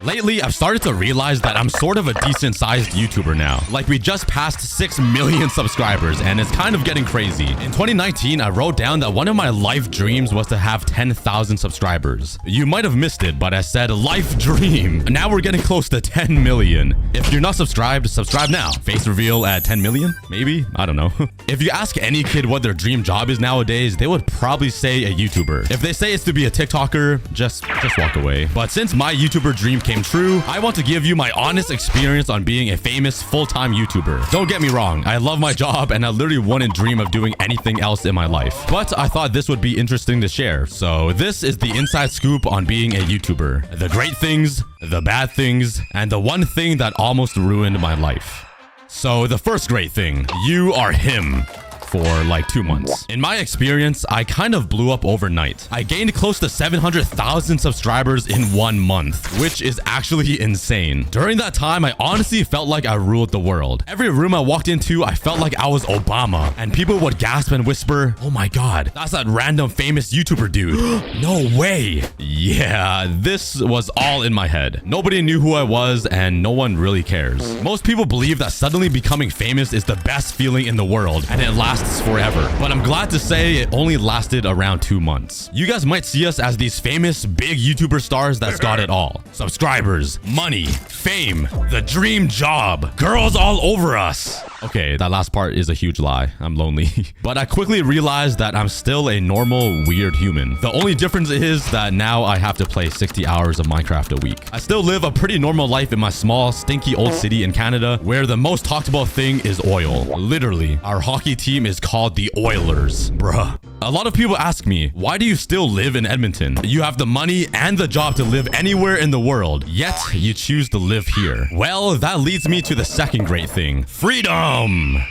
Lately, I've started to realize that I'm sort of a decent-sized YouTuber now. Like, we just passed 6 million subscribers, and it's kind of getting crazy. In 2019, I wrote down that one of my life dreams was to have 10,000 subscribers. You might have missed it, but I said life dream. Now we're getting close to 10 million. If you're not subscribed, subscribe now. Face reveal at 10 million? Maybe? I don't know. If you ask any kid what their dream job is nowadays, they would probably say a YouTuber. If they say it's to be a TikToker, just walk away. But since my YouTuber dream came true, I want to give you my honest experience on being a famous full-time YouTuber. Don't get me wrong, I love my job and I literally wouldn't dream of doing anything else in my life. But I thought this would be interesting to share. So this is the inside scoop on being a YouTuber. The great things, the bad things, and the one thing that almost ruined my life. So the first great thing, you are him. For like 2 months. In my experience, I kind of blew up overnight. I gained close to 700,000 subscribers in 1 month, which is actually insane. During that time, I honestly felt like I ruled the world. Every room I walked into, I felt like I was Obama, and people would gasp and whisper, "Oh my god, that's that random famous YouTuber dude." No way. Yeah, this was all in my head. Nobody knew who I was, and no one really cares. Most people believe that suddenly becoming famous is the best feeling in the world, and it lasts forever. But I'm glad to say it only lasted around 2 months. You guys might see us as these famous big YouTuber stars that's got it all. Subscribers, money, fame, the dream job, girls all over us. Okay, that last part is a huge lie. I'm lonely. But I quickly realized that I'm still a normal, weird human. The only difference is that now I have to play 60 hours of Minecraft a week. I still live a pretty normal life in my small, stinky old city in Canada, where the most talked about thing is oil. Literally, our hockey team is called the Oilers. Bruh. A lot of people ask me, why do you still live in Edmonton? You have the money and the job to live anywhere in the world, yet you choose to live here. Well, that leads me to the second great thing. Freedom!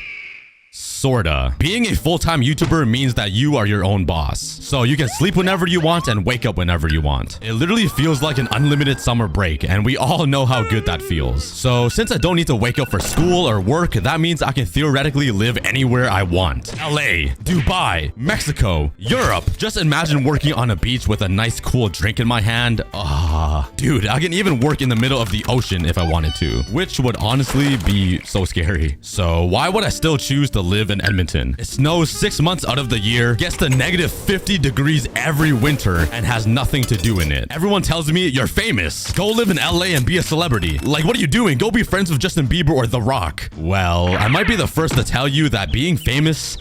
Sorta. Being a full-time YouTuber means that you are your own boss. So you can sleep whenever you want and wake up whenever you want. It literally feels like an unlimited summer break, and we all know how good that feels. So since I don't need to wake up for school or work, that means I can theoretically live anywhere I want. LA, Dubai, Mexico, Europe. Just imagine working on a beach with a nice cool drink in my hand. Dude, I can even work in the middle of the ocean if I wanted to, which would honestly be so scary. So why would I still choose to live in Edmonton? It snows 6 months out of the year, gets to negative 50 degrees every winter, and has nothing to do in it. Everyone tells me, you're famous. Go live in LA and be a celebrity. Like, what are you doing? Go be friends with Justin Bieber or The Rock. Well, I might be the first to tell you that being famous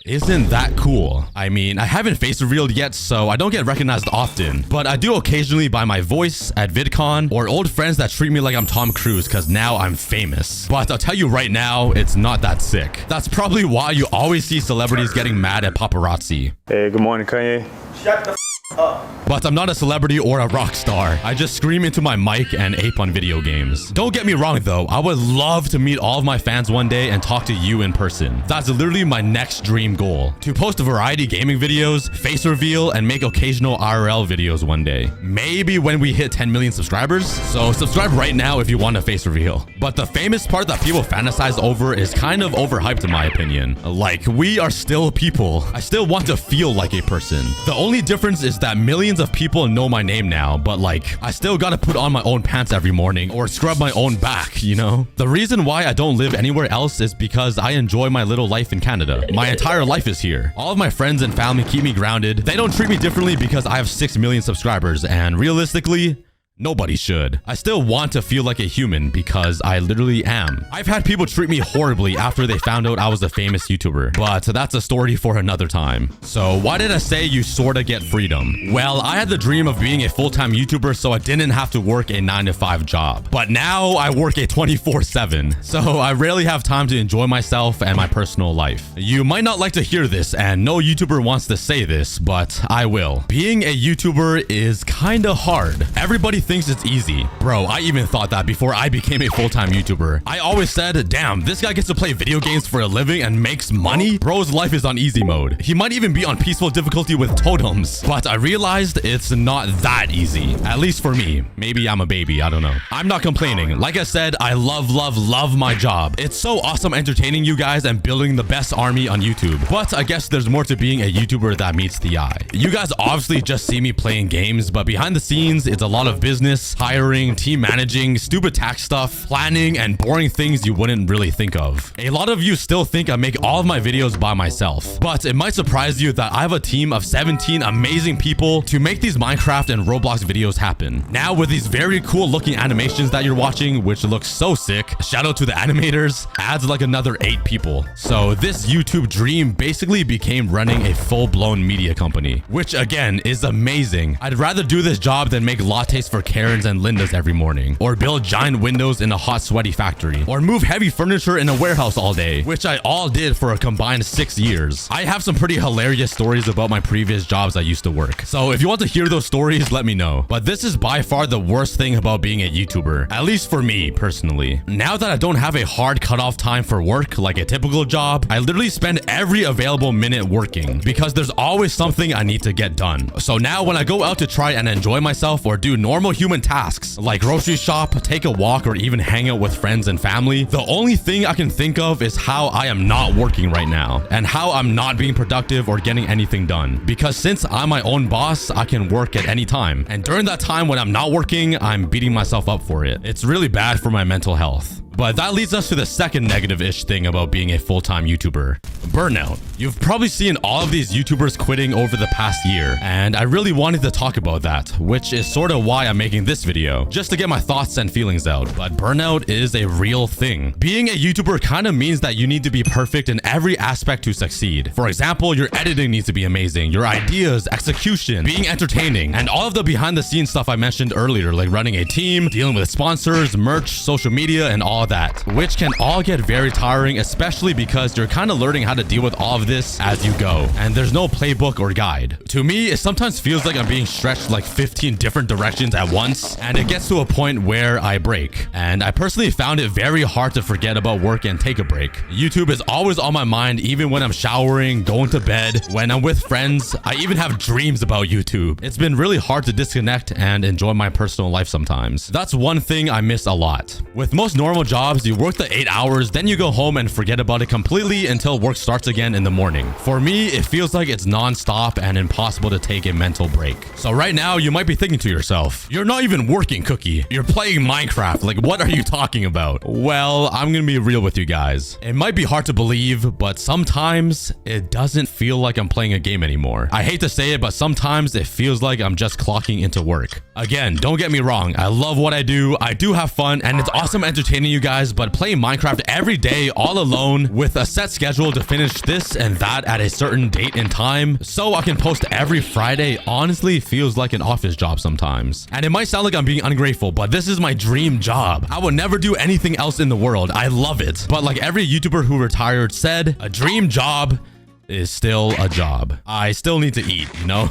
isn't that cool. I mean, I haven't face revealed yet, so I don't get recognized often, but I do occasionally by my voice at VidCon or old friends that treat me like I'm Tom Cruise because now I'm famous. But I'll tell you right now, it's not that sick. That's probably why you always see celebrities getting mad at paparazzi. Hey, good morning, Kanye. Shut the up. But I'm not a celebrity or a rock star. I just scream into my mic and ape on video games. Don't get me wrong though, I would love to meet all of my fans one day and talk to you in person. That's literally my next dream goal. To post variety gaming videos, face reveal, and make occasional IRL videos one day. Maybe when we hit 10 million subscribers. So subscribe right now if you want a face reveal. But the famous part that people fantasize over is kind of overhyped in my opinion. Like, we are still people. I still want to feel like a person. The only difference is that millions of people know my name now, but like, I still gotta put on my own pants every morning or scrub my own back, you know? The reason why I don't live anywhere else is because I enjoy my little life in Canada. My entire life is here. All of my friends and family keep me grounded. They don't treat me differently because I have 6 million subscribers, and realistically, nobody should. I still want to feel like a human because I literally am. I've had people treat me horribly after they found out I was a famous YouTuber, but that's a story for another time. So why did I say you sorta get freedom? Well, I had the dream of being a full-time YouTuber so I didn't have to work a 9-to-5 job. But now I work a 24/7. So I rarely have time to enjoy myself and my personal life. You might not like to hear this, and no YouTuber wants to say this, but I will. Being a YouTuber is kinda hard. Everybody thinks it's easy. Bro, I even thought that before I became a full-time YouTuber. I always said, damn, this guy gets to play video games for a living and makes money? Bro's life is on easy mode. He might even be on peaceful difficulty with totems. But I realized it's not that easy. At least for me. Maybe I'm a baby, I don't know. I'm not complaining. Like I said, I love my job. It's so awesome entertaining you guys and building the best army on YouTube. But I guess there's more to being a YouTuber that meets the eye. You guys obviously just see me playing games, but behind the scenes, it's a lot of business business, hiring, team managing, stupid tax stuff, planning, and boring things you wouldn't really think of. A lot of you still think I make all of my videos by myself, but it might surprise you that I have a team of 17 amazing people to make these Minecraft and Roblox videos happen. Now, with these very cool looking animations that you're watching, which looks so sick, shout out to the animators, adds like another 8 people. So this YouTube dream basically became running a full-blown media company, which again is amazing. I'd rather do this job than make lattes for Karens and Lindas every morning, or build giant windows in a hot sweaty factory, or move heavy furniture in a warehouse all day, which I all did for a combined 6 years. I have some pretty hilarious stories about my previous jobs I used to work. So if you want to hear those stories, let me know. But this is by far the worst thing about being a YouTuber, at least for me personally. Now that I don't have a hard cutoff time for work like a typical job, I literally spend every available minute working because there's always something I need to get done. So now when I go out to try and enjoy myself or do normal human tasks like grocery shop, take a walk, or even hang out with friends and family, the only thing I can think of is how I am not working right now and how I'm not being productive or getting anything done. Because since I'm my own boss, I can work at any time. And during that time when I'm not working, I'm beating myself up for it. It's really bad for my mental health. But that leads us to the second negative-ish thing about being a full-time YouTuber. Burnout. You've probably seen all of these YouTubers quitting over the past year, and I really wanted to talk about that, which is sort of why I'm making this video, just to get my thoughts and feelings out. But burnout is a real thing. Being a YouTuber kind of means that you need to be perfect in every aspect to succeed. For example, your editing needs to be amazing, your ideas, execution, being entertaining, and all of the behind-the-scenes stuff I mentioned earlier, like running a team, dealing with sponsors, merch, social media, and all that, which can all get very tiring, especially because you're kind of learning how to deal with all of this as you go, and there's no playbook or guide. To me, it sometimes feels like I'm being stretched like 15 different directions at once, and it gets to a point where I break. And I personally found it very hard to forget about work and take a break. YouTube is always on my mind, even when I'm showering, going to bed, when I'm with friends. I even have dreams about YouTube. It's been really hard to disconnect and enjoy my personal life sometimes. That's one thing I miss a lot. With most normal jobs, you work the 8 hours, then you go home and forget about it completely until work starts again in the morning. For me, it feels like it's non-stop and impossible to take a mental break. So right now, you might be thinking to yourself, you're not even working, Cookie. You're playing Minecraft. Like, what are you talking about? Well, I'm gonna be real with you guys. It might be hard to believe, but sometimes it doesn't feel like I'm playing a game anymore. I hate to say it, but sometimes it feels like I'm just clocking into work. Again, don't get me wrong. I love what I do have fun, and it's awesome entertaining you guys, but playing Minecraft every day all alone with a set schedule to finish this and that at a certain date and time so I can post every Friday honestly feels like an office job sometimes. And it might sound like I'm being ungrateful, but this is my dream job. I would never do anything else in the world. I love it. But like every YouTuber who retired said, a dream job is still a job. I still need to eat, you know?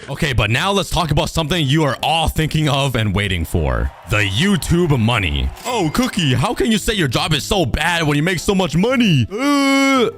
Okay, but now let's talk about something you are all thinking of and waiting for. The YouTube money. Oh, Cookie, how can you say your job is so bad when you make so much money?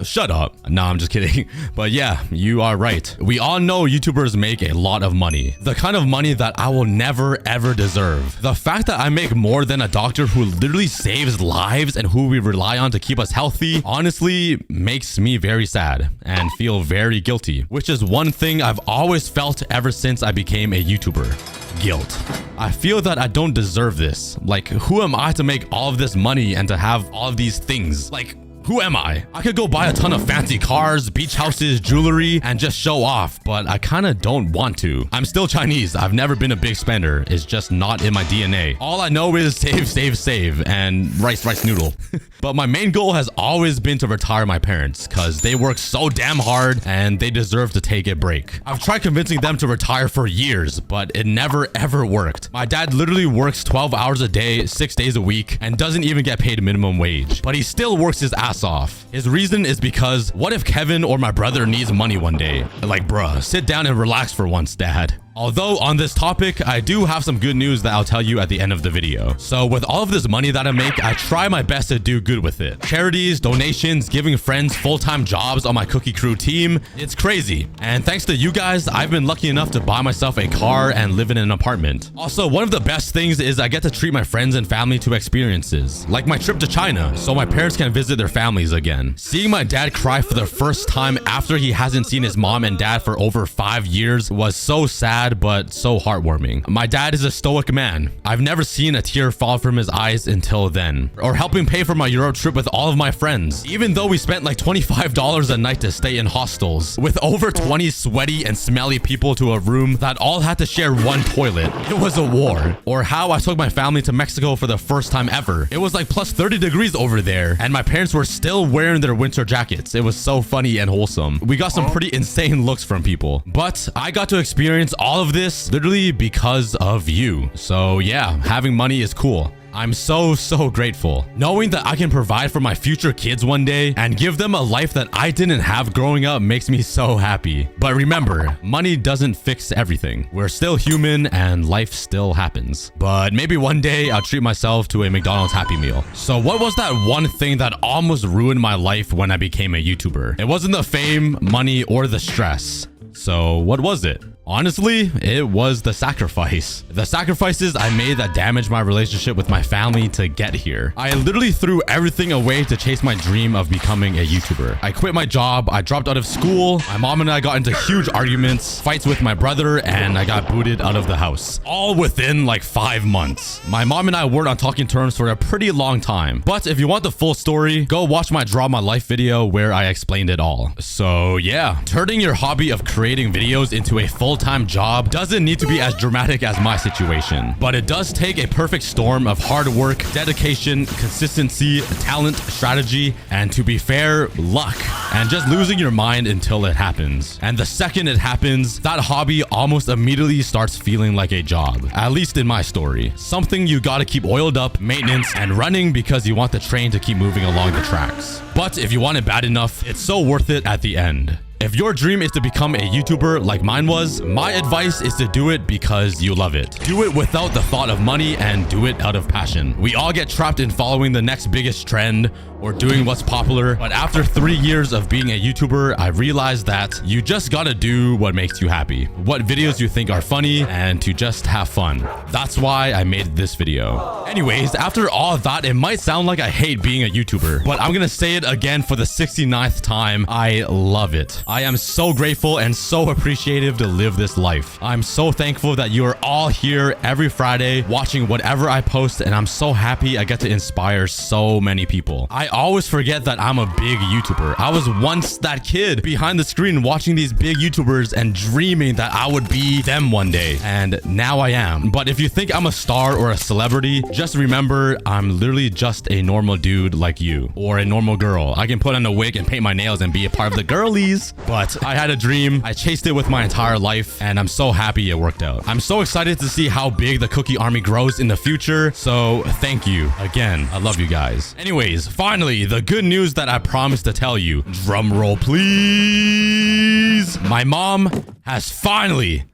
Shut up. Nah, I'm just kidding. But yeah, you are right. We all know YouTubers make a lot of money. The kind of money that I will never ever deserve. The fact that I make more than a doctor who literally saves lives and who we rely on to keep us healthy honestly makes me very sad and feel very guilty, which is one thing I've always felt ever since I became a YouTuber. Guilt. I feel that I don't deserve this. Like, who am I to make all of this money and to have all of these things? Like, who am I? I could go buy a ton of fancy cars, beach houses, jewelry, and just show off, but I kind of don't want to. I'm still Chinese. I've never been a big spender. It's just not in my DNA. All I know is save, save, save, and rice noodle. But my main goal has always been to retire my parents because they work so damn hard and they deserve to take a break. I've tried convincing them to retire for years, but it never ever worked. My dad literally works 12 hours a day, 6 days a week, and doesn't even get paid minimum wage, but he still works his ass off. His reason is because what if Kevin or my brother needs money one day? Like, bruh, sit down and relax for once, Dad. Although on this topic, I do have some good news that I'll tell you at the end of the video. So with all of this money that I make, I try my best to do good with it. Charities, donations, giving friends full-time jobs on my Cookie Crew team. It's crazy. And thanks to you guys, I've been lucky enough to buy myself a car and live in an apartment. Also, one of the best things is I get to treat my friends and family to experiences, like my trip to China, so my parents can visit their families again. Seeing my dad cry for the first time after he hasn't seen his mom and dad for over 5 years was so sad sad but so heartwarming. My dad is a stoic man. I've never seen a tear fall from his eyes until then. Or helping pay for my Euro trip with all of my friends. Even though we spent like $25 a night to stay in hostels with over 20 sweaty and smelly people to a room that all had to share one toilet. It was a war. Or how I took my family to Mexico for the first time ever. It was like plus 30 degrees over there and my parents were still wearing their winter jackets. It was so funny and wholesome. We got some pretty insane looks from people. But I got to experience all of this literally because of you. So yeah, having money is cool. I'm so grateful. Knowing that I can provide for my future kids one day and give them a life that I didn't have growing up makes me so happy. But remember, money doesn't fix everything. We're still human and life still happens. But maybe one day I'll treat myself to a McDonald's Happy Meal. So what was that one thing that almost ruined my life when I became a YouTuber? It wasn't the fame, money, or the stress. So what was it? Honestly, it was the sacrifice. The sacrifices I made that damaged my relationship with my family to get here. I literally threw everything away to chase my dream of becoming a YouTuber. I quit my job, I dropped out of school, my mom and I got into huge arguments, fights with my brother, and I got booted out of the house. All within like 5 months. My mom and I weren't on talking terms for a pretty long time. But if you want the full story, go watch my Draw My Life video where I explained it all. So yeah, turning your hobby of creating videos into a full-time job doesn't need to be as dramatic as my situation, but it does take a perfect storm of hard work, dedication, consistency, talent, strategy, and to be fair, luck, and just losing your mind until it happens. And the second it happens, that hobby almost immediately starts feeling like a job, at least in my story. Something you gotta keep oiled up, maintenance, and running because you want the train to keep moving along the tracks. But if you want it bad enough, it's so worth it at the end. If your dream is to become a YouTuber like mine was, my advice is to do it because you love it. Do it without the thought of money and do it out of passion. We all get trapped in following the next biggest trend or doing what's popular, but after 3 years of being a YouTuber, I realized that you just gotta do what makes you happy, what videos you think are funny, and to just have fun. That's why I made this video. Anyways, after all that, it might sound like I hate being a YouTuber, but I'm gonna say it again for the 69th time. I love it. I am so grateful and so appreciative to live this life. I'm so thankful that you are all here every Friday watching whatever I post, and I'm so happy I get to inspire so many people. I always forget that I'm a big YouTuber. I was once that kid behind the screen watching these big YouTubers and dreaming that I would be them one day, and now I am. But if you think I'm a star or a celebrity, just remember I'm literally just a normal dude like you, or a normal girl. I can put on a wig and paint my nails and be a part of the girlies. But I had a dream, I chased it with my entire life, and I'm so happy it worked out. I'm so excited to see how big the Cookie Army grows in the future, so thank you. Again, I love you guys. Anyways, finally, the good news that I promised to tell you. Drum roll, please. My mom has finally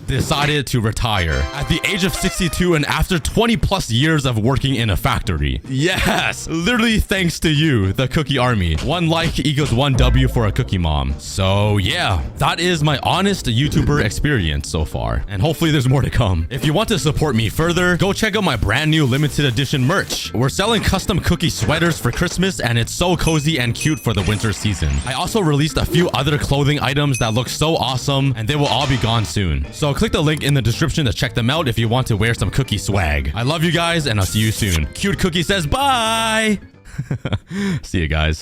decided to retire at the age of 62 and after 20 plus years of working in a factory. Yes, literally thanks to you, the Cookie Army. 1 like equals 1 W for a cookie mom. So yeah, that is my honest YouTuber experience so far, and hopefully there's more to come. If you want to support me further, go check out my brand new limited edition merch. We're selling custom cookie sweaters for Christmas, and it's so cozy and cute for the winter season. I also released a few other clothing items that look so awesome, and they will all be gone soon. So click the link in the description to check them out if you want to wear some cookie swag. I love you guys, and I'll see you soon. Cute Cookie says bye. See you guys.